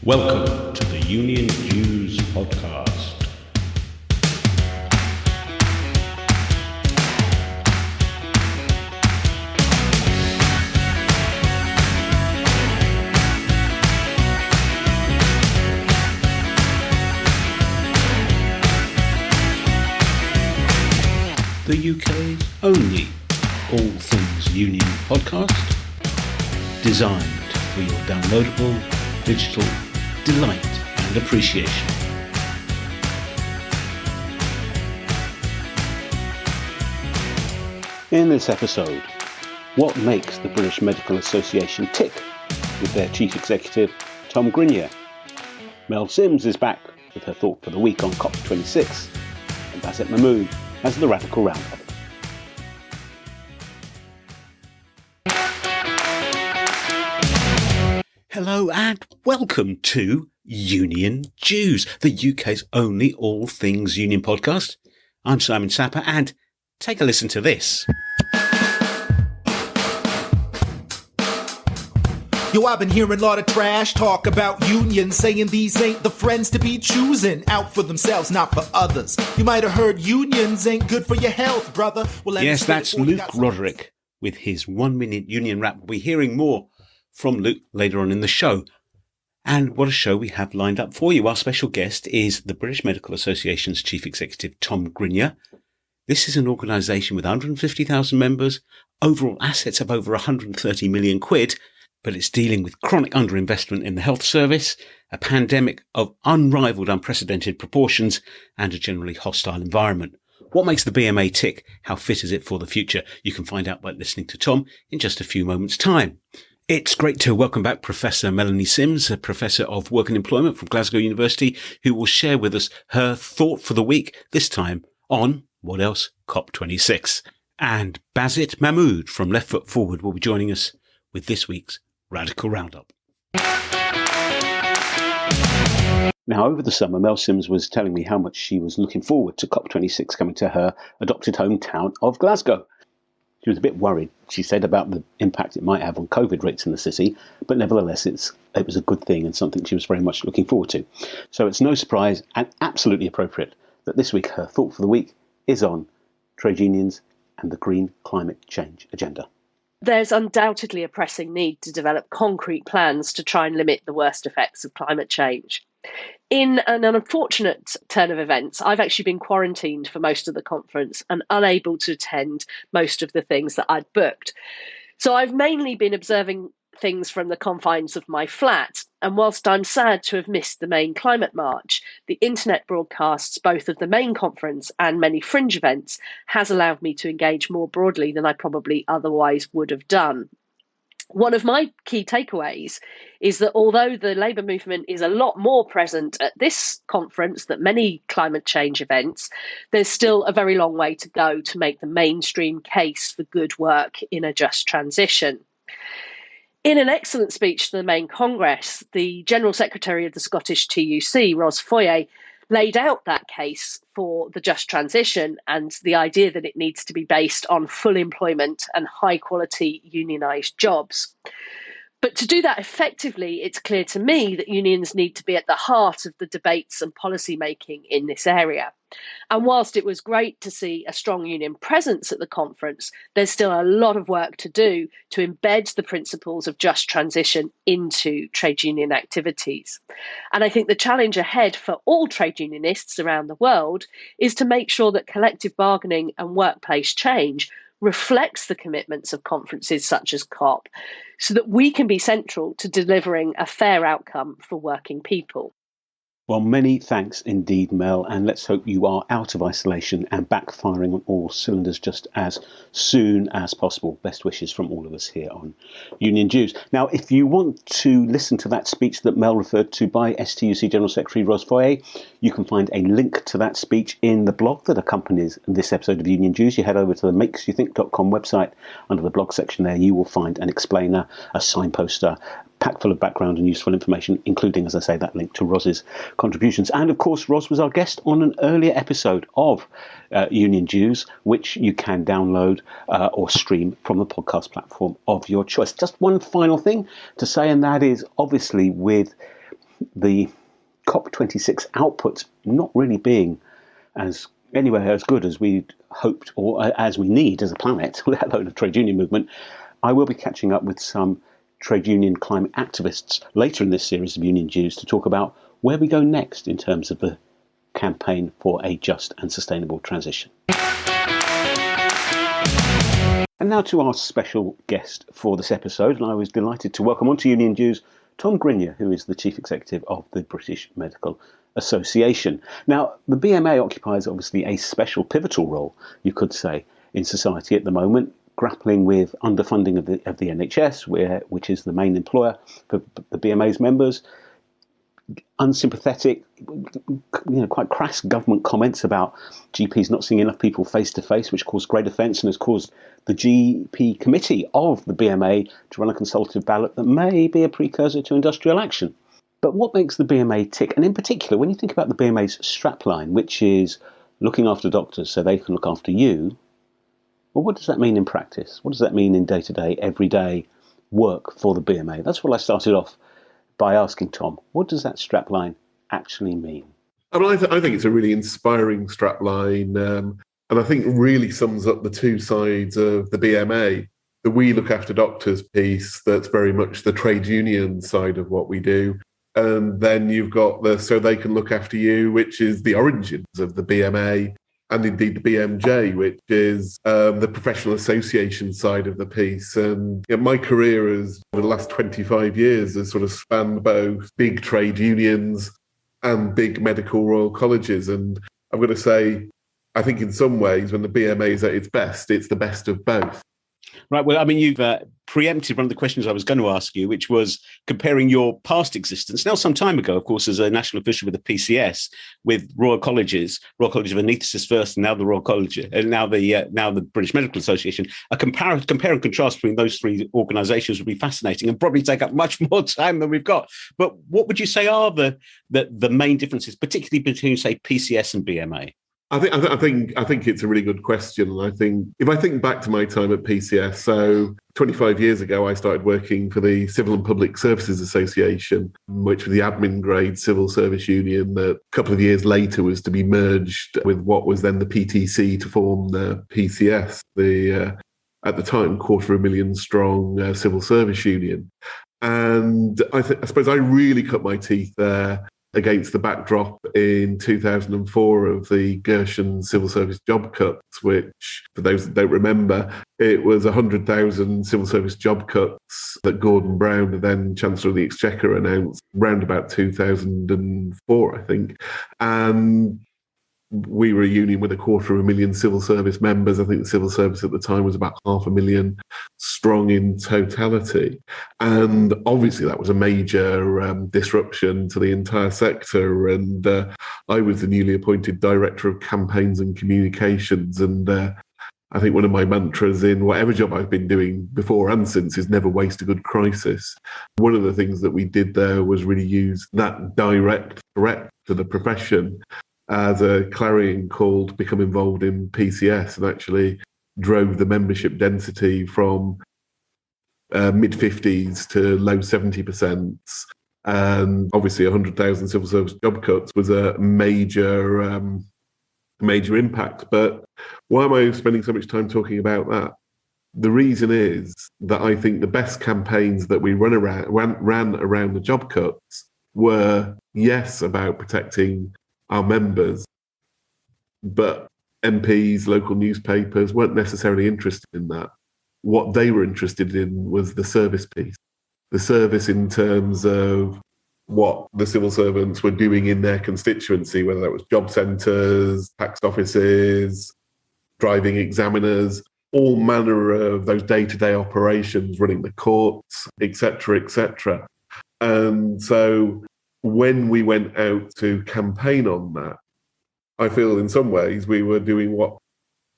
Welcome to the Union Jews podcast. The UK's only all things union podcast, designed for your downloadable digital delight and appreciation. In this episode, what makes the British Medical Association tick with their Chief Executive, Tom Grinier. Mel Sims is back with her thought for the week on COP26, and Basit Mahmood has the Radical Roundup. Hello and welcome to Union Jews, the UK's only all things union podcast. I'm Simon Sapper, and take a listen to this. Yo, I've been hearing a lot of trash talk about unions, saying these ain't the friends to be choosing, out for themselves, not for others. You might have heard unions ain't good for your health, brother. Well, yes, that's Luke Roderick with his 1 minute union rap. We'll be hearing more from Luke later on in the show. And what a show we have lined up for you. Our special guest is the British Medical Association's Chief Executive, Tom Grinier. This is an organisation with 150,000 members, overall assets of over 130 million quid, but it's dealing with chronic underinvestment in the health service, a pandemic of unrivalled, unprecedented proportions, and a generally hostile environment. What makes the BMA tick? How fit is it for the future? You can find out by listening to Tom in just a few moments' time. It's great to welcome back Professor Melanie Sims, a Professor of Work and Employment from Glasgow University, who will share with us her thought for the week, this time on, what else, COP26. And Basit Mahmood from Left Foot Forward will be joining us with this week's Radical Roundup. Now, over the summer, Mel Sims was telling me how much she was looking forward to COP26 coming to her adopted hometown of Glasgow. She was a bit worried, she said, about the impact it might have on COVID rates in the city, but nevertheless, it was a good thing and something she was very much looking forward to. So it's no surprise and absolutely appropriate that this week her thought for the week is on trade unions and the green climate change agenda. There's undoubtedly a pressing need to develop concrete plans to try and limit the worst effects of climate change. In an unfortunate turn of events, I've actually been quarantined for most of the conference and unable to attend most of the things that I'd booked. So I've mainly been observing things from the confines of my flat. And whilst I'm sad to have missed the main climate march, the internet broadcasts both of the main conference and many fringe events has allowed me to engage more broadly than I probably otherwise would have done. One of my key takeaways is that although the Labour movement is a lot more present at this conference than many climate change events, there's still a very long way to go to make the mainstream case for good work in a just transition. In an excellent speech to the main Congress, the General Secretary of the Scottish TUC, Ros Foyer, laid out that case for the just transition and the idea that it needs to be based on full employment and high quality unionised jobs. But to do that effectively, it's clear to me that unions need to be at the heart of the debates and policy making in this area. And whilst it was great to see a strong union presence at the conference, there's still a lot of work to do to embed the principles of just transition into trade union activities. And I think the challenge ahead for all trade unionists around the world is to make sure that collective bargaining and workplace change reflects the commitments of conferences such as COP, so that we can be central to delivering a fair outcome for working people. Well, many thanks indeed, Mel, and let's hope you are out of isolation and back firing on all cylinders just as soon as possible. Best wishes from all of us here on Union Jews. Now, if you want to listen to that speech that Mel referred to by STUC General Secretary Ros Foyer, you can find a link to that speech in the blog that accompanies this episode of Union Jews. You head over to the makesyouthink.com website. Under the blog section there, you will find an explainer, a signposter, packed full of background and useful information, including, as I say, that link to Ros's contributions. And of course, Ros was our guest on an earlier episode of Union Jews, which you can download or stream from the podcast platform of your choice. Just one final thing to say, and that is obviously with the COP26 outputs not really being as anywhere as good as we'd hoped or as we need as a planet, let alone a trade union movement, I will be catching up with some trade union climate activists later in this series of Union Jews to talk about where we go next in terms of the campaign for a just and sustainable transition. And now to our special guest for this episode, and I was delighted to welcome onto Union Jews Tom Grinier, who is the Chief Executive of the British Medical Association. Now, the BMA occupies obviously a special pivotal role, you could say, in society at the moment, grappling with underfunding of the NHS, which is the main employer for the BMA's members, unsympathetic, quite crass government comments about GPs not seeing enough people face to face, which caused great offence and has caused the GP committee of the BMA to run a consultative ballot that may be a precursor to industrial action. But what makes the BMA tick? And in particular, when you think about the BMA's strapline, which is looking after doctors so they can look after you, well, what does that mean in practice? What does that mean in day-to-day, everyday work for the BMA? That's what I started off by asking Tom. What does that strapline actually mean? I mean, I think it's a really inspiring strapline, and I think really sums up the two sides of the BMA. The we look after doctors piece, that's very much the trade union side of what we do. And then you've got the so they can look after you, which is the origins of the BMA, and indeed the BMJ, which is the professional association side of the piece. And my career is, over the last 25 years, has sort of spanned both big trade unions and big medical royal colleges. And I'm going to say, I think in some ways, when the BMA is at its best, it's the best of both. Right. Well, I mean, you've preempted one of the questions I was going to ask you, which was comparing your past existence, now some time ago, of course, as a national official with the PCS, with Royal College of Anaesthetists first, and now the Royal College, and now the British Medical Association. A compare and contrast between those three organisations would be fascinating and probably take up much more time than we've got. But what would you say are the main differences, particularly between, say, PCS and BMA? I think it's a really good question. And I think if I think back to my time at PCS, so 25 years ago, I started working for the Civil and Public Services Association, which was the admin grade civil service union that a couple of years later was to be merged with what was then the PTC to form the PCS, the at the time 250,000 strong civil service union. And I suppose I really cut my teeth there against the backdrop in 2004 of the Gershon civil service job cuts, which, for those that don't remember, it was 100,000 civil service job cuts that Gordon Brown, the then Chancellor of the Exchequer, announced around about 2004, I think. And we were a union with 250,000 civil service members. I think the civil service at the time was about 500,000 strong in totality. And obviously that was a major disruption to the entire sector. And I was the newly appointed Director of Campaigns and Communications. And I think one of my mantras in whatever job I've been doing before and since is never waste a good crisis. One of the things that we did there was really use that direct threat to the profession as a clarion call to become involved in PCS, and actually drove the membership density from mid-50s to low 70%. And obviously 100,000 civil service job cuts was a major impact. But why am I spending so much time talking about that? The reason is that I think the best campaigns that we ran around the job cuts were, yes, about protecting our members, but MPs, local newspapers weren't necessarily interested in that. What they were interested in was the service piece. The service in terms of what the civil servants were doing in their constituency, whether that was job centres, tax offices, driving examiners, all manner of those day-to-day operations, running the courts, etc., etc. And so when we went out to campaign on that, I feel in some ways we were doing what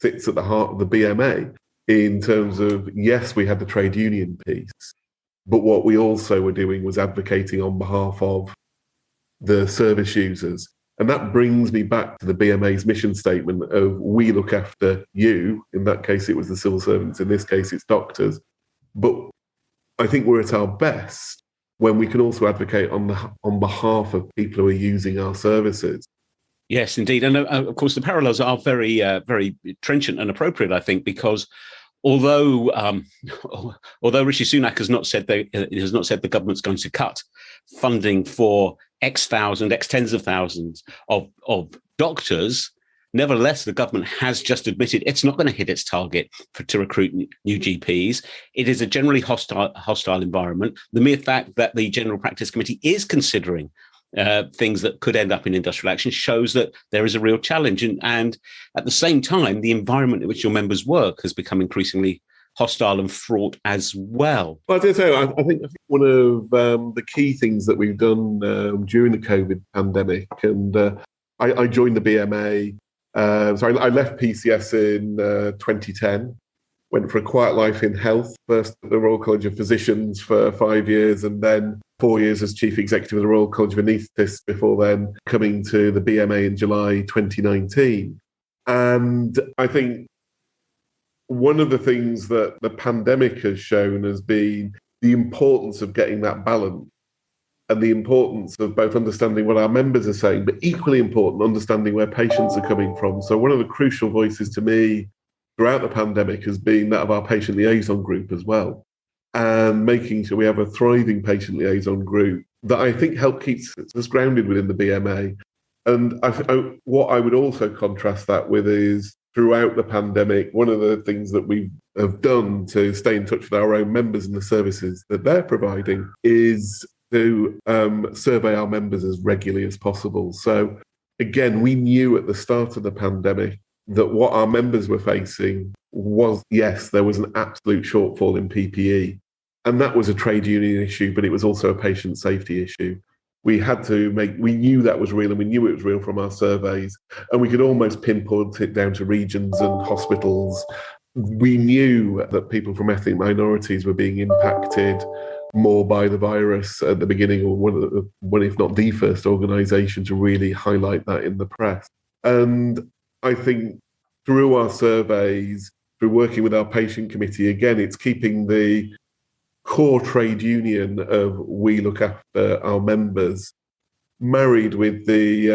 sits at the heart of the BMA in terms of, yes, we had the trade union piece, but what we also were doing was advocating on behalf of the service users. And that brings me back to the BMA's mission statement of we look after you. In that case, it was the civil servants. In this case, it's doctors. But I think we're at our best when we can also advocate on behalf of people who are using our services. Yes, indeed. And of course, the parallels are very, very trenchant and appropriate, I think, because although Rishi Sunak has not said the government's going to cut funding for X tens of thousands of doctors, nevertheless, the government has just admitted it's not going to hit its target to recruit new GPs. It is a generally hostile environment. The mere fact that the General Practice Committee is considering things that could end up in industrial action shows that there is a real challenge. And at the same time, the environment in which your members work has become increasingly hostile and fraught as well. Well, I think one of the key things that we've done during the COVID pandemic, and I joined the BMA. So I left PCS in 2010, went for a quiet life in health, first at the Royal College of Physicians for 5 years, and then 4 years as Chief Executive of the Royal College of Anaesthetists before then coming to the BMA in July 2019. And I think one of the things that the pandemic has shown has been the importance of getting that balance and the importance of both understanding what our members are saying, but equally important, understanding where patients are coming from. So one of the crucial voices to me throughout the pandemic has been that of our patient liaison group as well, and making sure we have a thriving patient liaison group that I think help keep us grounded within the BMA. And what I would also contrast that with is throughout the pandemic, one of the things that we have done to stay in touch with our own members and the services that they're providing is to survey our members as regularly as possible. So again, we knew at the start of the pandemic that what our members were facing was, yes, there was an absolute shortfall in PPE. And that was a trade union issue, but it was also a patient safety issue. We knew that was real, and we knew it was real from our surveys, and we could almost pinpoint it down to regions and hospitals. We knew that people from ethnic minorities were being impacted more by the virus at the beginning, or one if not the first organisation to really highlight that in the press. And I think through our surveys, through working with our patient committee, again, it's keeping the core trade union of we look after our members married with the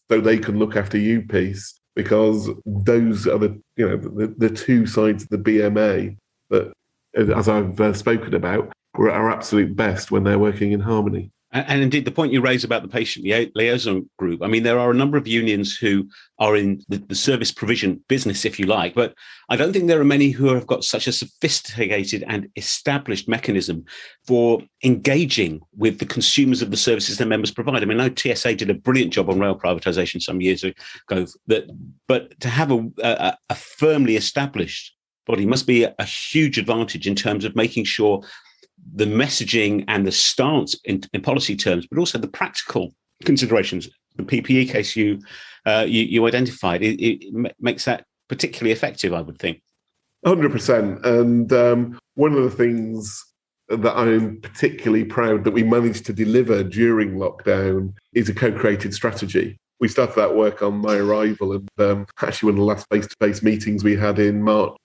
so they can look after you piece, because those are the two sides of the BMA that, as I've spoken about, were at our absolute best when they're working in harmony. And indeed, the point you raise about the patient liaison group, I mean, there are a number of unions who are in the service provision business, if you like, but I don't think there are many who have got such a sophisticated and established mechanism for engaging with the consumers of the services their members provide. I mean, I know TSA did a brilliant job on rail privatisation some years ago, but to have a firmly established body must be a huge advantage in terms of making sure the messaging and the stance in policy terms, but also the practical considerations, the PPE case you identified, it makes that particularly effective, I would think. 100%. And one of the things that I'm particularly proud that we managed to deliver during lockdown is a co-created strategy. We started that work on my arrival, and actually one of the last face-to-face meetings we had in March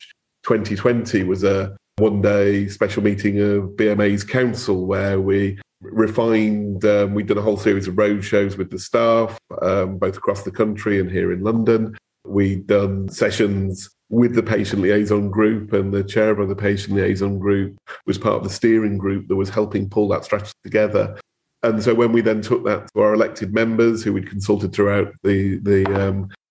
2020 was a one-day special meeting of BMA's council where we refined, we'd done a whole series of road shows with the staff, both across the country and here in London. We'd done sessions with the patient liaison group, and the chair of the patient liaison group was part of the steering group that was helping pull that strategy together. And so when we then took that to our elected members, who we'd consulted throughout the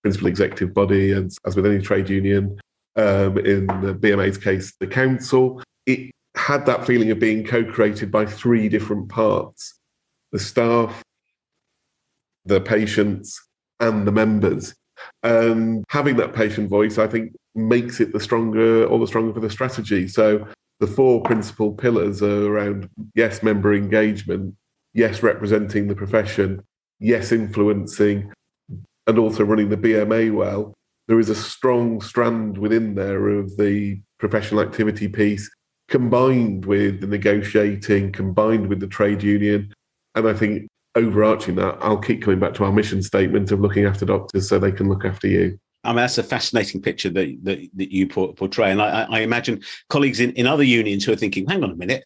principal executive body, and as with any trade union, in the BMA's case, the council, it had that feeling of being co-created by three different parts: the staff, the patients, and the members. And having that patient voice, I think, makes it the stronger for the strategy. So the four principal pillars are around, yes, member engagement, yes, representing the profession, yes, influencing, and also running the BMA well. There is a strong strand within there of the professional activity piece, combined with the negotiating, combined with the trade union. And I think overarching that, I'll keep coming back to our mission statement of looking after doctors so they can look after you. I mean, that's a fascinating picture that you portray. And I imagine colleagues in other unions who are thinking, hang on a minute,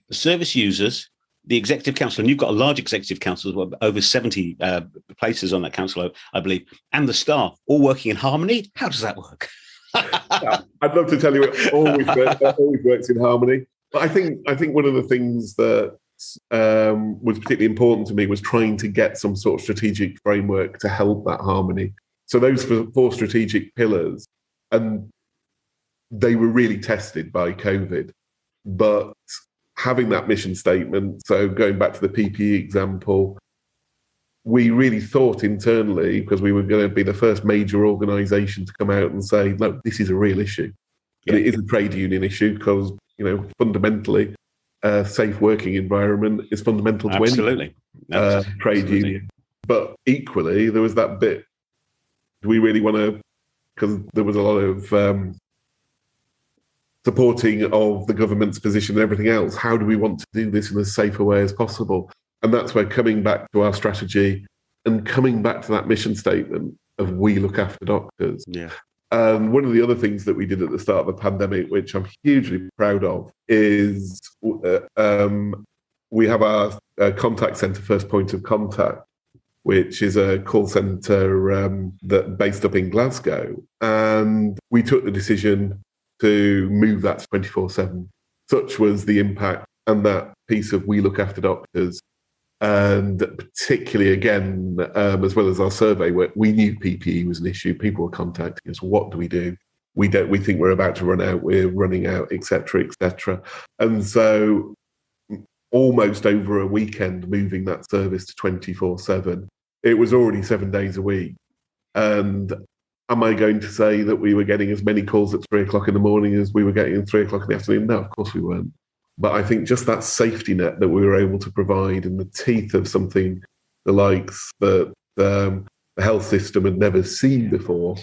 the service users, the executive council, and you've got a large executive council, well, over 70 places on that council, I believe, and the staff all working in harmony. How does that work? I'd love to tell you it always works in harmony. But I think one of the things that was particularly important to me was trying to get some sort of strategic framework to help that harmony. So those 4 strategic pillars, and they were really tested by COVID, but having that mission statement, so going back to the PPE example, we really thought internally, because we were going to be the first major organisation to come out and say, no, this is a real issue. Yeah. And it is a trade union issue because, fundamentally, a safe working environment is fundamental to any trade union. But equally, there was that bit, do we really want to, because there was a lot of supporting of the government's position and everything else, how do we want to do this in as safe a way as possible? And that's where coming back to our strategy and coming back to that mission statement of we look after doctors. Yeah. One of the other things that we did at the start of the pandemic, which I'm hugely proud of, is we have our contact centre, First Point of Contact, which is a call centre that based up in Glasgow. And we took the decision to move that to 24/7. Such was the impact and that piece of we look after doctors. And particularly, again, as well as our survey work, we knew PPE was an issue. People were contacting us. What do? We think we're about to run out. We're running out, etc., etc. And so almost over a weekend, moving that service to 24/7, it was already 7 days a week. And am I going to say that we were getting as many calls at 3 o'clock in the morning as we were getting at 3 o'clock in the afternoon? No, of course we weren't. But I think just that safety net that we were able to provide in the teeth of something the likes that the health system had never seen before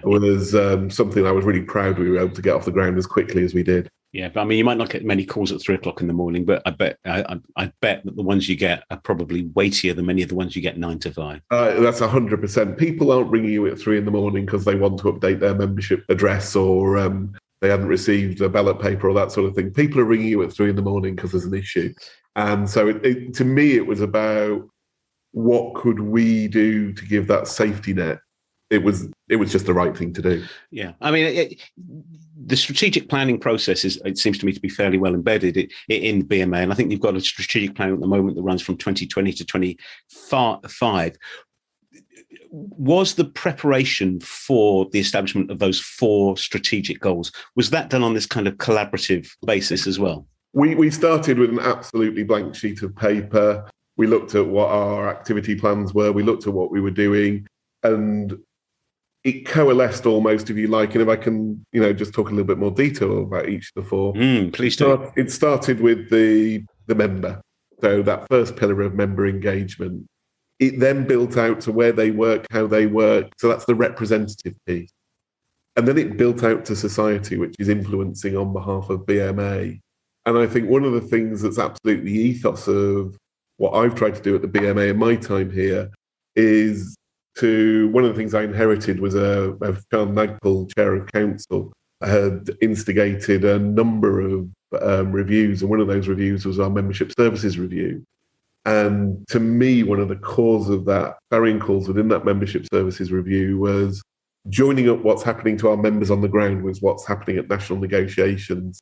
was something I was really proud we were able to get off the ground as quickly as we did. Yeah, but I mean, you might not get many calls at 3 o'clock in the morning, but I bet that the ones you get are probably weightier than many of the ones you get 9 to 5. That's 100%. People aren't ringing you at 3 in the morning because they want to update their membership address or they hadn't received a ballot paper or that sort of thing. People are ringing you at 3 in the morning because there's an issue. And so to me, it was about what could we do to give that safety net. It was just the right thing to do. Yeah. I mean, the strategic planning process it seems to me to be fairly well embedded in BMA. And I think you've got a strategic plan at the moment that runs from 2020 to 25. Was the preparation for the establishment of those 4 strategic goals, was that done on this kind of collaborative basis as well? We started with an absolutely blank sheet of paper. We looked at what our activity plans were. We looked at what we were doing, and it coalesced almost, if you like. And if I can, just talk a little bit more detail about each of the 4. Please do. It started with the member. So that first pillar of member engagement. It then built out to where they work, how they work. So that's the representative piece. And then it built out to society, which is influencing on behalf of BMA. And I think one of the things that's absolutely the ethos of what I've tried to do at the BMA in my time here is one of the things I inherited was a Sean Nagpal, chair of council, had instigated a number of reviews. And one of those reviews was our membership services review. And to me, one of the cause of that, carrying calls within that membership services review was joining up what's happening to our members on the ground with what's happening at national negotiations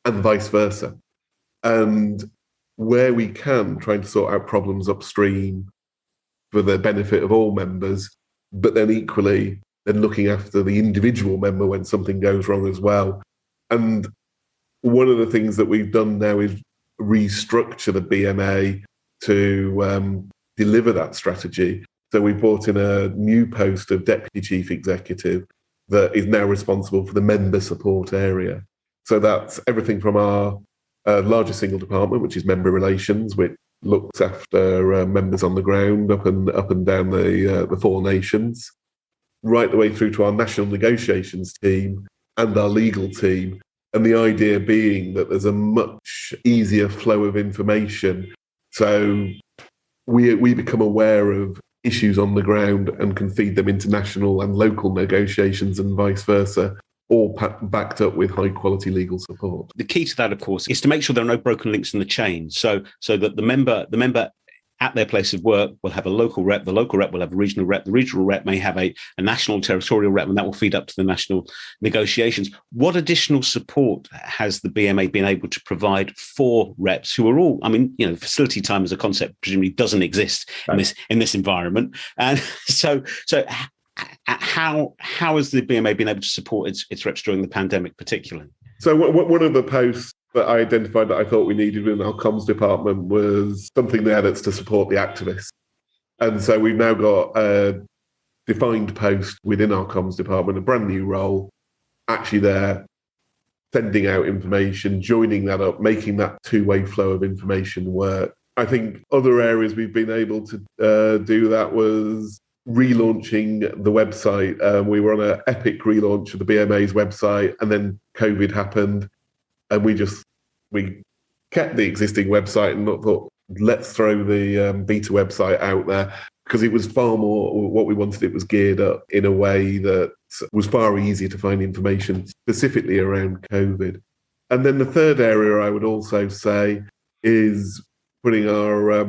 and vice versa. And where we can, trying to sort out problems upstream for the benefit of all members, but then equally then looking after the individual member when something goes wrong as well. And one of the things that we've done now is restructure the BMA to deliver that strategy. So we brought in a new post of Deputy Chief Executive that is now responsible for the member support area. So that's everything from our largest single department, which is member relations, which looks after members on the ground up and down the 4 nations, right the way through to our national negotiations team and our legal team. And the idea being that there's a much easier flow of information. So we become aware of issues on the ground and can feed them into national and local negotiations and vice versa. all backed up with high quality legal support. The key to that, of course, is to make sure there are no broken links in the chain. So that the member at their place of work will have a local rep, the local rep will have a regional rep, the regional rep may have a national territorial rep, and that will feed up to the national negotiations. What additional support has the BMA been able to provide for reps who are all, facility time as a concept presumably doesn't exist in this environment. And so how has the BMA been able to support its reps during the pandemic particularly? So one of the posts that I identified that I thought we needed within our comms department was something there that's to support the activists. And so we've now got a defined post within our comms department, a brand new role, actually there, sending out information, joining that up, making that two-way flow of information work. I think other areas we've been able to do that was relaunching the website. We were on an epic relaunch of the BMA's website, and then COVID happened. And we kept the existing website and thought, let's throw the beta website out there, because it was far more what we wanted. It was geared up in a way that was far easier to find information specifically around COVID. And then the third area I would also say is putting our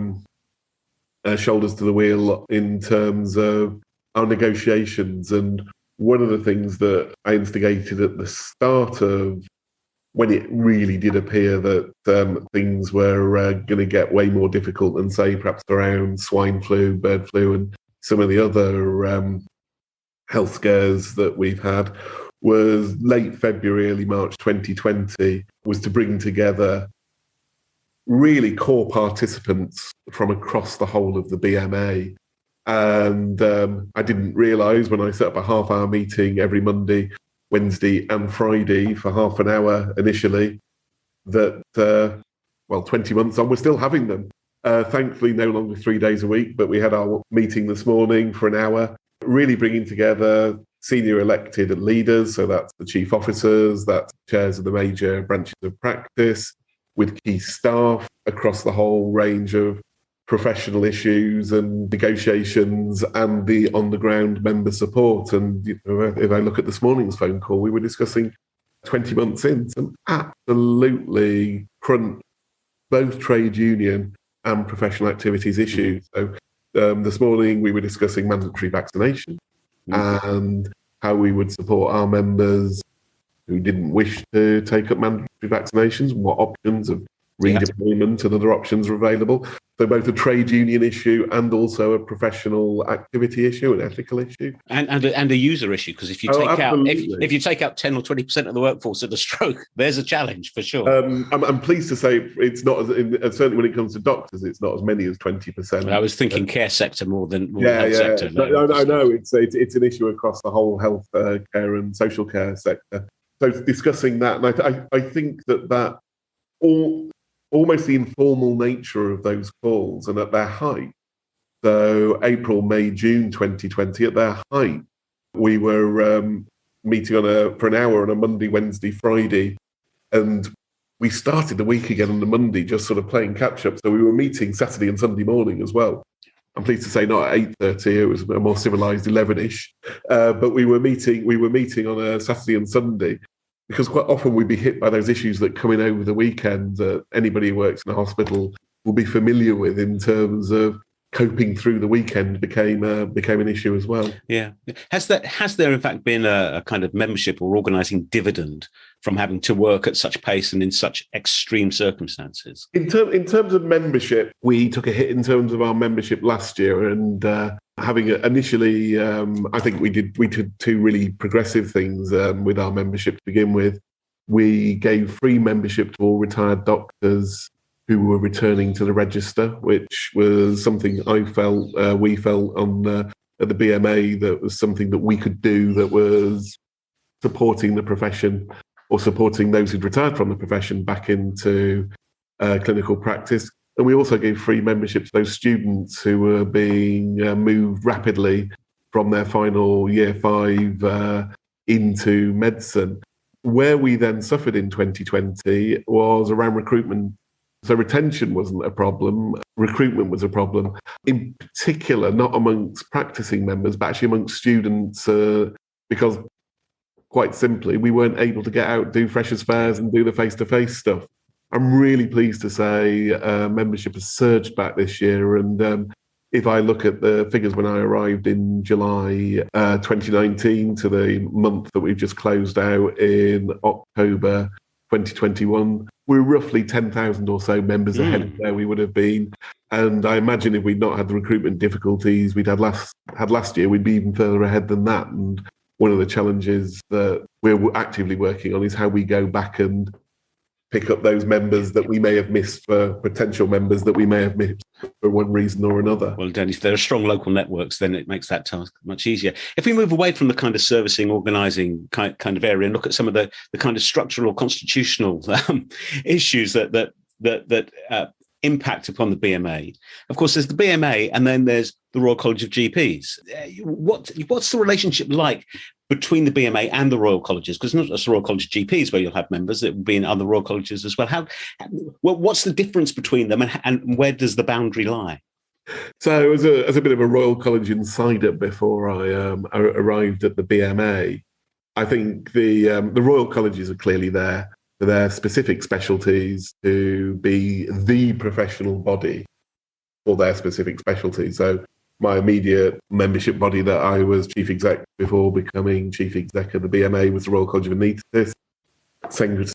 shoulders to the wheel in terms of our negotiations. And one of the things that I instigated at the start of when it really did appear that things were going to get way more difficult than, say, perhaps around swine flu, bird flu, and some of the other health scares that we've had, was late February, early March 2020, was to bring together really core participants from across the whole of the BMA. And I didn't realise when I set up a half-hour meeting every Monday, Wednesday and Friday for half an hour initially, that, 20 months on, we're still having them. Thankfully, no longer 3 days a week, but we had our meeting this morning for an hour, really bringing together senior elected leaders. So that's the chief officers, that's chairs of the major branches of practice, with key staff across the whole range of professional issues and negotiations and the on-the-ground member support. And if I look at this morning's phone call, we were discussing 20 months in some absolutely crunch, both trade union and professional activities issues. So this morning we were discussing mandatory vaccination and how we would support our members who didn't wish to take up mandatory vaccinations, what options of redeployment and other options are available. So both a trade union issue and also a professional activity issue, an ethical issue, and a user issue. Because if you take out 10 or 20% of the workforce at a stroke, there's a challenge for sure. I'm pleased to say it's not certainly when it comes to doctors, it's not as many as 20%. I was thinking care sector more than health sector. No, it's an issue across the whole health care and social care sector. So discussing that, and I think that almost the informal nature of those calls and at their height. So April, May, June 2020, at their height, we were meeting for an hour on a Monday, Wednesday, Friday, and we started the week again on the Monday, just sort of playing catch up. So we were meeting Saturday and Sunday morning as well. I'm pleased to say not at 8:30, it was a more civilized 11ish, but we were meeting on a Saturday and Sunday, because quite often we'd be hit by those issues that come in over the weekend that anybody who works in a hospital will be familiar with, in terms of coping through the weekend became an issue as well. Yeah. Has there in fact been a kind of membership or organising dividend from having to work at such pace and in such extreme circumstances? In terms of membership, we took a hit in terms of our membership last year, and having initially, I think we did two really progressive things with our membership to begin with. We gave free membership to all retired doctors who were returning to the register, which was something we felt at the BMA that was something that we could do, that was supporting the profession, or supporting those who'd retired from the profession back into clinical practice. And we also gave free membership to those students who were being moved rapidly from their final year 5 into medicine. Where we then suffered in 2020 was around recruitment. So retention wasn't a problem, recruitment was a problem. In particular, not amongst practicing members, but actually amongst students, because quite simply, we weren't able to get out, do freshers' fairs and do the face-to-face stuff. I'm really pleased to say membership has surged back this year. And if I look at the figures when I arrived in July 2019 to the month that we've just closed out in October 2021, we're roughly 10,000 or so members ahead of where we would have been. And I imagine if we'd not had the recruitment difficulties we'd had last year, we'd be even further ahead than that. And one of the challenges that we're actively working on is how we go back and pick up those members that we may have missed, for potential members that we may have missed for one reason or another. Well, Dennis, if there are strong local networks, then it makes that task much easier. If we move away from the kind of servicing, organising kind of area and look at some of the kind of structural or constitutional issues that impact upon the BMA. Of course, there's the BMA and then there's the Royal College of GPs. What's the relationship like between the BMA and the Royal Colleges? Because not just the Royal College of GPs where you'll have members, it will be in other Royal Colleges as well. What's the difference between them and where does the boundary lie? So as a bit of a Royal College insider before I arrived at the BMA, I think the Royal Colleges are clearly there for their specific specialties to be the professional body for their specific specialty. So my immediate membership body that I was chief exec before becoming chief exec of the BMA was the Royal College of Anaesthetists.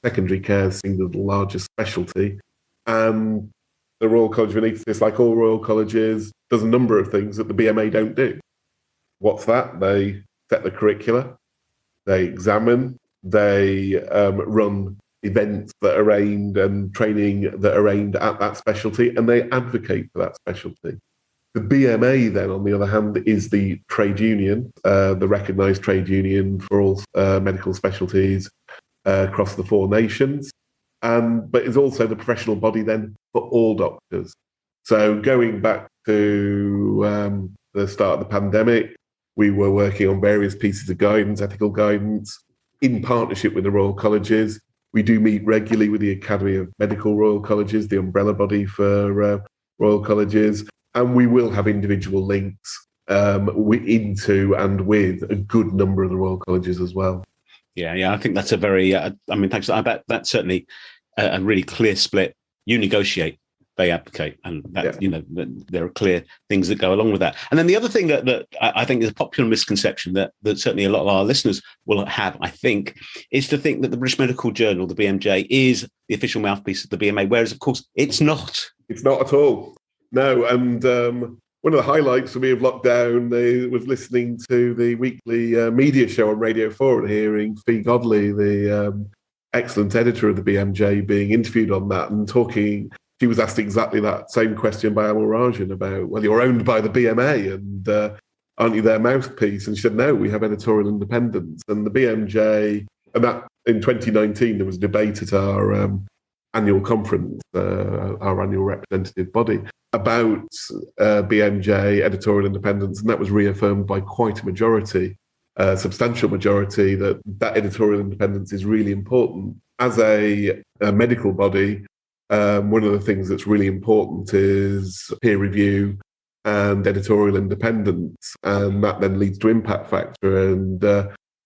Secondary care is the largest specialty. And the Royal College of Anaesthetists, like all Royal Colleges, does a number of things that the BMA don't do. What's that? They set the curricula, they examine, they run events that are aimed and training that are aimed at that specialty, and they advocate for that specialty. The BMA, then, on the other hand, is the trade union, the recognised trade union for all medical specialties across the 4 nations, but is also the professional body then for all doctors. So going back to the start of the pandemic, we were working on various pieces of guidance, ethical guidance, in partnership with the Royal Colleges. We do meet regularly with the Academy of Medical Royal Colleges, the umbrella body for Royal Colleges, and we will have individual links into and with a good number of the Royal Colleges as well. Yeah, I think that's a very, thanks. I bet that's certainly a really clear split. You negotiate, they advocate, and that, there are clear things that go along with that. And then the other thing that I think is a popular misconception that certainly a lot of our listeners will have, I think, is to think that the British Medical Journal, the BMJ, is the official mouthpiece of the BMA, whereas, of course, it's not. It's not at all. No, and one of the highlights for me of lockdown was listening to the weekly media show on Radio 4 and hearing Fee Godley, the excellent editor of the BMJ, being interviewed on that and talking. She was asked exactly that same question by Amal Rajan about, well, you're owned by the BMA and aren't you their mouthpiece? And she said, no, we have editorial independence. And the BMJ, and that in 2019, there was a debate at our annual conference, our annual representative body, about BMJ editorial independence. And that was reaffirmed by quite a majority, a substantial majority, that editorial independence is really important. As a medical body, one of the things that's really important is peer review and editorial independence, and that then leads to impact factor. And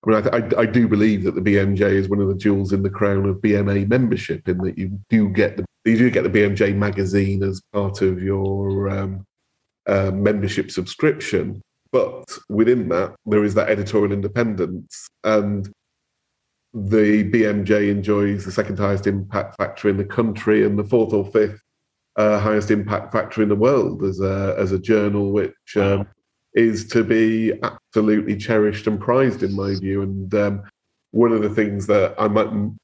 I do believe that the BMJ is one of the jewels in the crown of BMA membership, in that you do get the BMJ magazine as part of your membership subscription. But within that, there is that editorial independence, and the BMJ enjoys the second highest impact factor in the country and the 4th or 5th highest impact factor in the world as a journal, which is to be absolutely cherished and prized, in my view. And one of the things that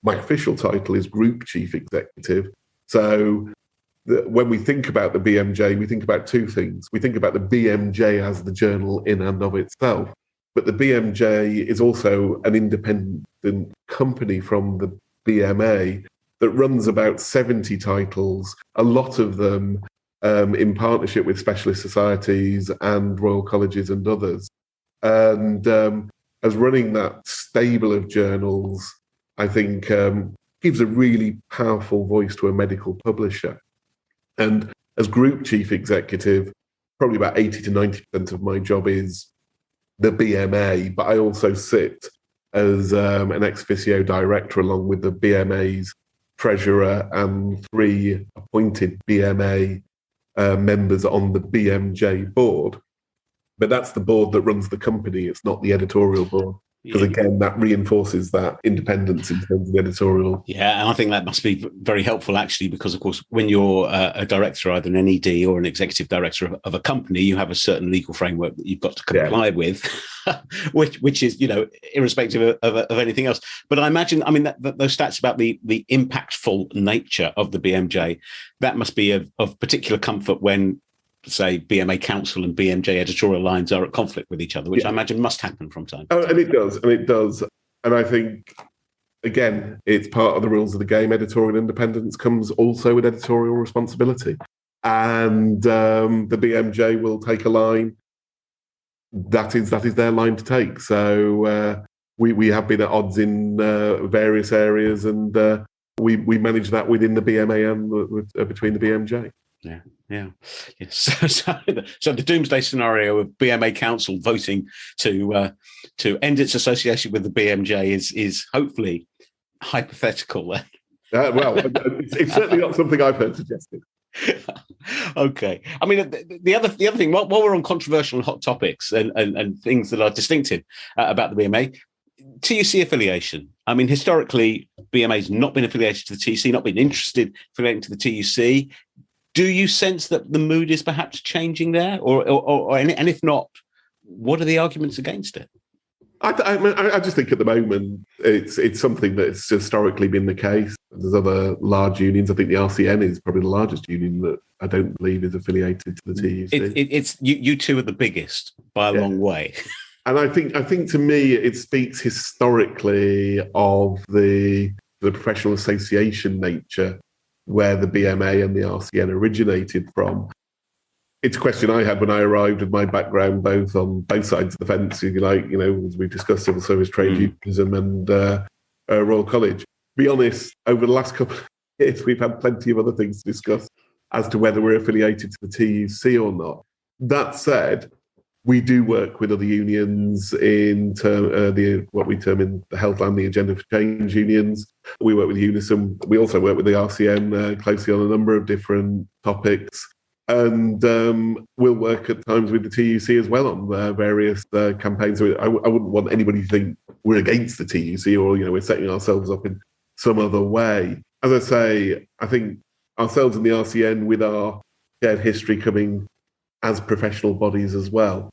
my official title is Group Chief Executive. So when we think about the BMJ, we think about 2 things. We think about the BMJ as the journal in and of itself, but the BMJ is also an independent company from the BMA that runs about 70 titles, a lot of them in partnership with specialist societies and Royal Colleges and others. And as running that stable of journals, I think gives a really powerful voice to a medical publisher. And as Group Chief Executive, probably about 80 to 90% of my job is the BMA, but I also sit as an ex officio director, along with the BMA's treasurer and 3 appointed BMA members on the BMJ board. But that's the board that runs the company. It's not the editorial board. Because again, that reinforces that independence in terms of the editorial. Yeah, and I think that must be very helpful, actually, because, of course, when you're a director, either an NED or an executive director of a company, you have a certain legal framework that you've got to comply with, which is, irrespective of anything else. But I imagine, that those stats about the impactful nature of the BMJ, that must be of particular comfort when, say, BMA Council and BMJ editorial lines are at conflict with each other, which I imagine must happen from time to time. And it does. And I think, again, it's part of the rules of the game. Editorial independence comes also with editorial responsibility. And the BMJ will take a line. That is their line to take. So we have been at odds in various areas, and we manage that within the BMA and between the BMJ. Yeah. So the doomsday scenario of BMA Council voting to end its association with the BMJ is hopefully hypothetical. Well, it's certainly not something I've heard suggested. Okay. The other thing, while we're on controversial and hot topics and things that are distinctive about the BMA, TUC affiliation. Historically, BMA's not been affiliated to the TUC, not been interested in affiliating to the TUC. Do you sense that the mood is perhaps changing there, and if not, what are the arguments against it? I just think at the moment it's something that's historically been the case. There's other large unions. I think the RCN is probably the largest union that I don't believe is affiliated to the TUC. It's you two are the biggest by a long way. And I think to me it speaks historically of the professional association nature, where the BMA and the RCN originated from. It's a question I had when I arrived, with my background both on both sides of the fence, if you like, as we discussed civil service, trade unionism and Royal College. Be honest, over the last couple of years, we've had plenty of other things to discuss as to whether we're affiliated to the TUC or not. That said, we do work with other unions in what we term in the health and the agenda for change unions. We work with Unison. We also work with the RCN closely on a number of different topics. And we'll work at times with the TUC as well on various campaigns. So I wouldn't want anybody to think we're against the TUC or, we're setting ourselves up in some other way. As I say, I think ourselves and the RCN, with our shared history coming as professional bodies as well,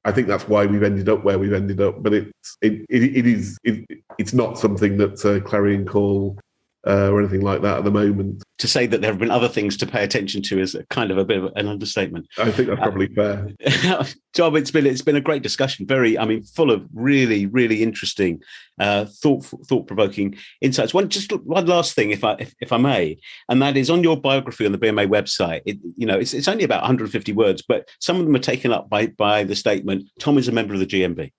I think that's why we've ended up where we've ended up. But it's not something that's a clarion call or anything like that at the moment. To say that there have been other things to pay attention to is kind of a bit of an understatement. I think that's probably fair. Tom, it's been a great discussion. Very, full of really, really interesting, thought-provoking insights. One last thing, if I may, and that is on your biography on the BMA website. It's only about 150 words, but some of them are taken up by the statement, "Tom is a member of the GMB."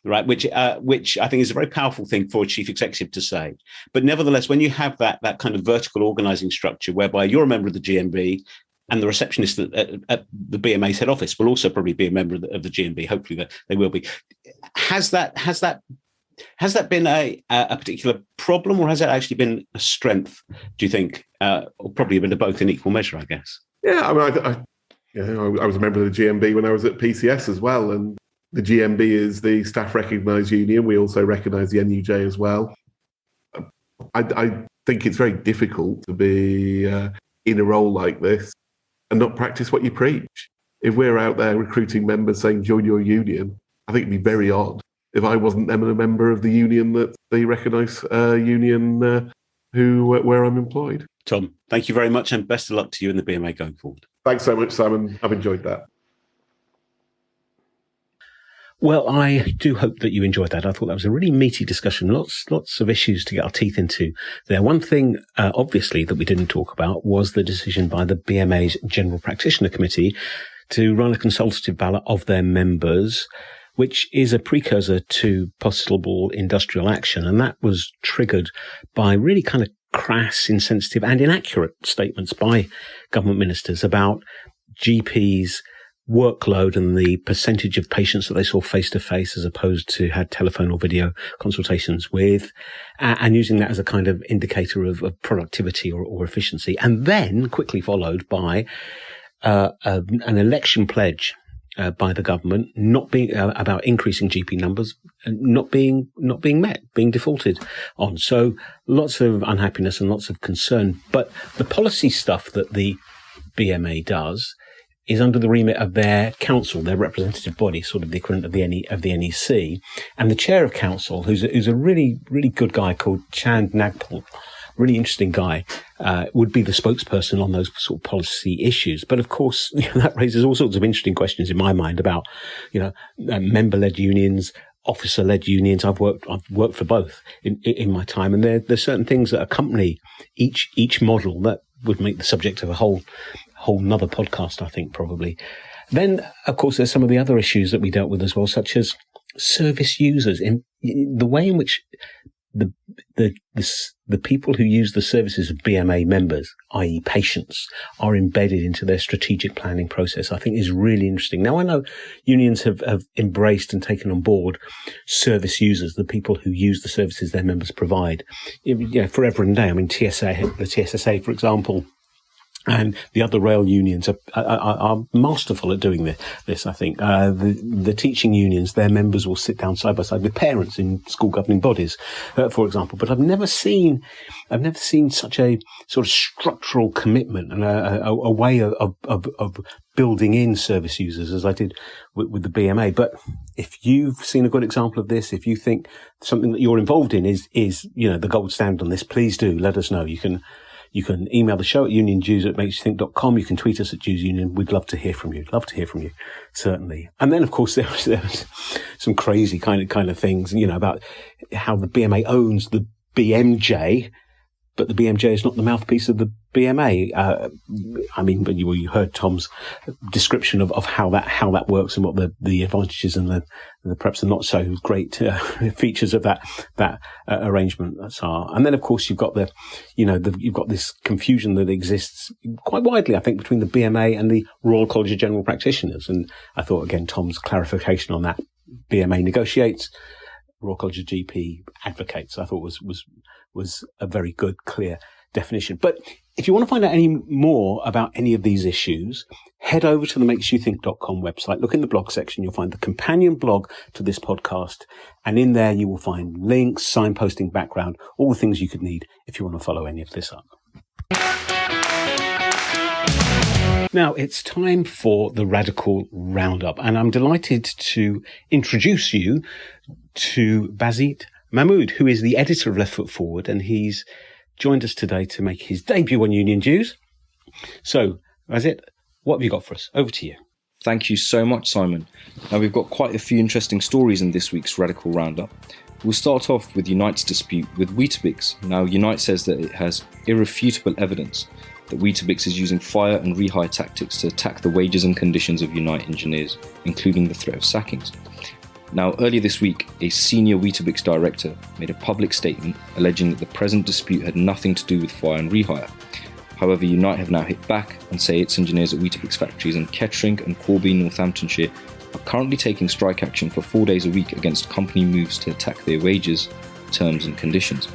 Right, which I think is a very powerful thing for a chief executive to say. But nevertheless, when you have that kind of vertical organising structure whereby you're a member of the GMB and the receptionist at the BMA's head office will also probably be a member of the GMB, hopefully they will be. Has that been a particular problem, or has it actually been a strength, do you think? Or probably a bit of both in equal measure, I guess. Yeah, I was a member of the GMB when I was at PCS as well, and the GMB is the staff recognised union. We also recognise the NUJ as well. I think it's very difficult to be in a role like this and not practice what you preach. If we're out there recruiting members saying, join your union, I think it'd be very odd if I wasn't then a member of the union that they recognise union where I'm employed. Tom, thank you very much, and best of luck to you in the BMA going forward. Thanks so much, Simon. I've enjoyed that. Well, I do hope that you enjoyed that. I thought that was a really meaty discussion. Lots of issues to get our teeth into there. One thing, obviously, that we didn't talk about was the decision by the BMA's General Practitioner Committee to run a consultative ballot of their members, which is a precursor to possible industrial action. And that was triggered by really kind of crass, insensitive and inaccurate statements by government ministers about GPs workload and the percentage of patients that they saw face-to-face as opposed to had telephone or video consultations with, and using that as a kind of indicator of productivity or efficiency. And then quickly followed by an election pledge by the government, not being about increasing GP numbers, not being met, being defaulted on. So lots of unhappiness and lots of concern. But the policy stuff that the BMA does is under the remit of their council, their representative body, sort of the equivalent of the NEC, and the chair of council, who's a really good guy called Chand Nagpal. Really interesting guy, would be the spokesperson on those sort of policy issues. But of course, that raises all sorts of interesting questions in my mind about, member-led unions, officer-led unions. I've worked for both in my time, and there's certain things that accompany each model that would make the subject of a whole nother podcast, I think, probably. Then, of course, there's some of the other issues that we dealt with as well, such as service users, in the way in which the people who use the services of BMA members, i.e. patients, are embedded into their strategic planning process, I think is really interesting. Now, I know unions have embraced and taken on board service users, the people who use the services their members provide, forever and a day. I mean, the TSSA, for example, and the other rail unions are masterful at doing this, I think. The teaching unions, their members will sit down side by side with parents in school governing bodies, for example. But I've never seen such a sort of structural commitment and a way of building in service users as I did with the BMA. But if you've seen a good example of this, if you think something that you're involved in is the gold standard on this, please do let us know. You can email the show at unionjews@makesyoutthink.com. You can tweet us at Jews Union. We'd love to hear from you. Certainly. And then, of course, there was some crazy kind of things, about how the BMA owns the BMJ, but the BMJ is not the mouthpiece of the BMA. But you heard Tom's description of how that works and what the advantages and the perhaps the not so great features of that arrangement are. And then, of course, you've got you've got this confusion that exists quite widely, I think, between the BMA and the Royal College of General Practitioners. And I thought, again, Tom's clarification on that: BMA negotiates, Royal College of GP advocates. I thought was a very good, clear definition. But if you want to find out any more about any of these issues, head over to the makesyoutthink.com website. Look in the blog section. You'll find the companion blog to this podcast. And in there, you will find links, signposting, background, all the things you could need if you want to follow any of this up. Now, it's time for the Radical Roundup. And I'm delighted to introduce you to Basit Mahmood, who is the editor of Left Foot Forward, and he's joined us today to make his debut on Union Jews. So, Basit, what have you got for us? Over to you. Thank you so much, Simon. Now, we've got quite a few interesting stories in this week's Radical Roundup. We'll start off with Unite's dispute with Weetabix. Now, Unite says that it has irrefutable evidence that Weetabix is using fire and rehire tactics to attack the wages and conditions of Unite engineers, including the threat of sackings. Now, earlier this week, a senior Weetabix director made a public statement alleging that the present dispute had nothing to do with fire and rehire. However, Unite have now hit back and say its engineers at Weetabix factories in Kettering and Corby, Northamptonshire, are currently taking strike action for 4 days a week against company moves to attack their wages, terms and conditions.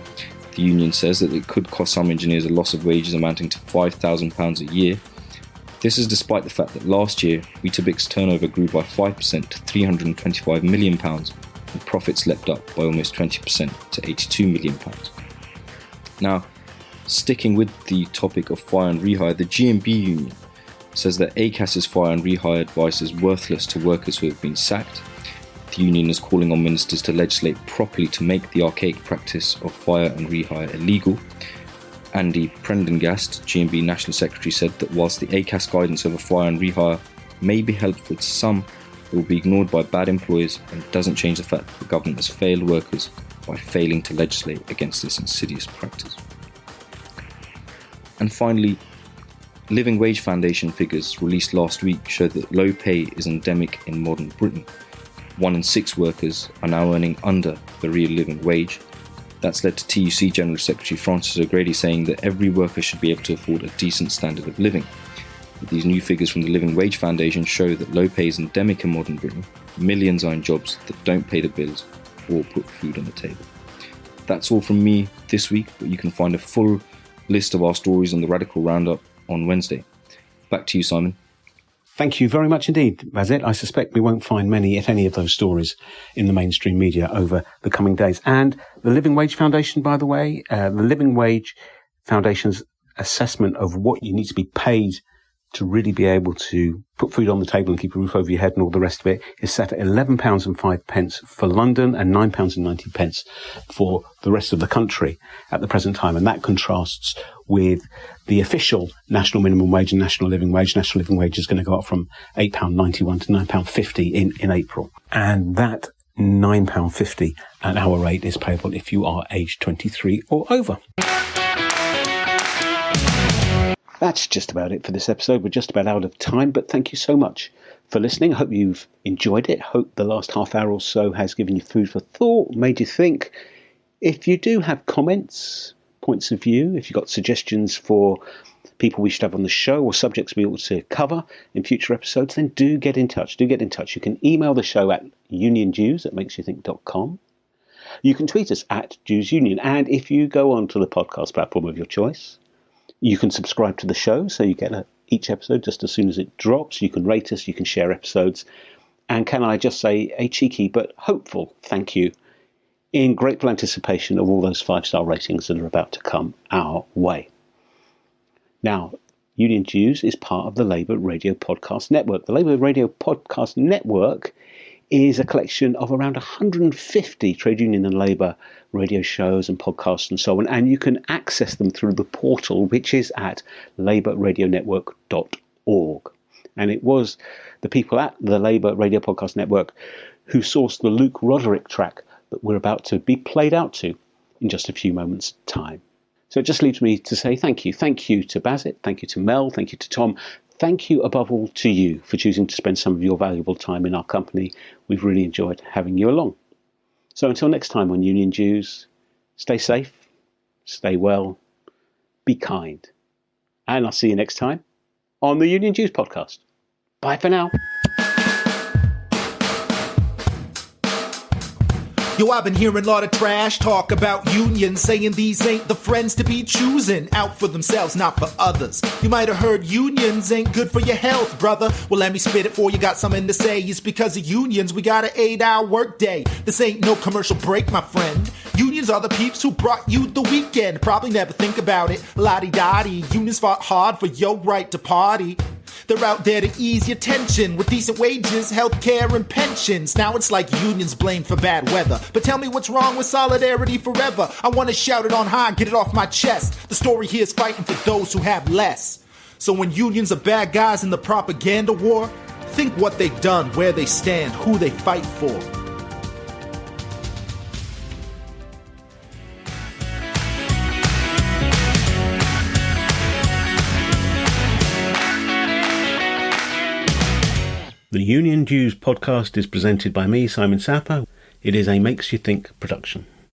The union says that it could cost some engineers a loss of wages amounting to £5,000 a year. This is despite the fact that last year, Weetabix turnover grew by 5% to £325 million and profits leapt up by almost 20% to £82 million. Now, sticking with the topic of fire and rehire, the GMB union says that ACAS's fire and rehire advice is worthless to workers who have been sacked. The union is calling on ministers to legislate properly to make the archaic practice of fire and rehire illegal. Andy Prendergast, GMB National Secretary, said that whilst the ACAS guidance over fire and rehire may be helpful to some, it will be ignored by bad employers and doesn't change the fact that the government has failed workers by failing to legislate against this insidious practice. And finally, Living Wage Foundation figures released last week showed that low pay is endemic in modern Britain. 1 in 6 workers are now earning under the real living wage. That's led to TUC General Secretary Francis O'Grady saying that every worker should be able to afford a decent standard of living. These new figures from the Living Wage Foundation show that low pay is endemic in modern Britain. Millions are in jobs that don't pay the bills or put food on the table. That's all from me this week, but you can find a full list of our stories on the Radical Roundup on Wednesday. Back to you, Simon. Thank you very much indeed, Bazet. I suspect we won't find many, if any, of those stories in the mainstream media over the coming days. And the Living Wage Foundation, by the way, the Living Wage Foundation's assessment of what you need to be paid to really be able to put food on the table and keep a roof over your head and all the rest of it is set at £11.05 for London and £9.90 for the rest of the country at the present time. And that contrasts with the official national minimum wage and national living wage. National living wage is going to go up from £8.91 to £9.50 in April. And that £9.50 an hour rate is payable if you are aged 23 or over. That's just about it for this episode. We're just about out of time, but thank you so much for listening. I hope you've enjoyed it. Hope the last half hour or so has given you food for thought, made you think. If you do have comments, points of view, if you've got suggestions for people we should have on the show or subjects we ought to cover in future episodes, then do get in touch. Do get in touch. You can email the show at unionjews@makesyouthink.com. You can tweet us at JewsUnion. And if you go onto the podcast platform of your choice, you can subscribe to the show so you get each episode just as soon as it drops. You can rate us, you can share episodes. And can I just say a cheeky but hopeful thank you in grateful anticipation of all those 5-star ratings that are about to come our way. Now, Union Jews is part of the Labour Radio Podcast Network. The Labour Radio Podcast Network is a collection of around 150 trade union and labour radio shows and podcasts and so on. And you can access them through the portal, which is at labourradionetwork.org. And it was the people at the Labour Radio Podcast Network who sourced the Luke Roderick track that we're about to be played out to in just a few moments' time. So it just leaves me to say thank you. Thank you to Bazet. Thank you to Mel. Thank you to Tom. Thank you above all to you for choosing to spend some of your valuable time in our company. We've really enjoyed having you along. So until next time on Union Jews, stay safe, stay well, be kind. And I'll see you next time on the Union Jews podcast. Bye for now. Yo, I've been hearing a lot of trash talk about unions, saying these ain't the friends to be choosing, out for themselves, not for others. You might have heard unions ain't good for your health, brother. Well, let me spit it for you, got something to say. It's because of unions, we got an 8-hour workday. This ain't no commercial break, my friend. Unions are the peeps who brought you the weekend. Probably never think about it, la-di-da-di. Unions fought hard for your right to party. They're out there to ease your tension with decent wages, healthcare, and pensions. Now it's like unions blamed for bad weather. But tell me what's wrong with solidarity forever. I want to shout it on high, get it off my chest. The story here is fighting for those who have less. So when unions are bad guys in the propaganda war, think what they've done, where they stand, who they fight for. The Union Jews podcast is presented by me, Simon Sapper. It is a Makes You Think production.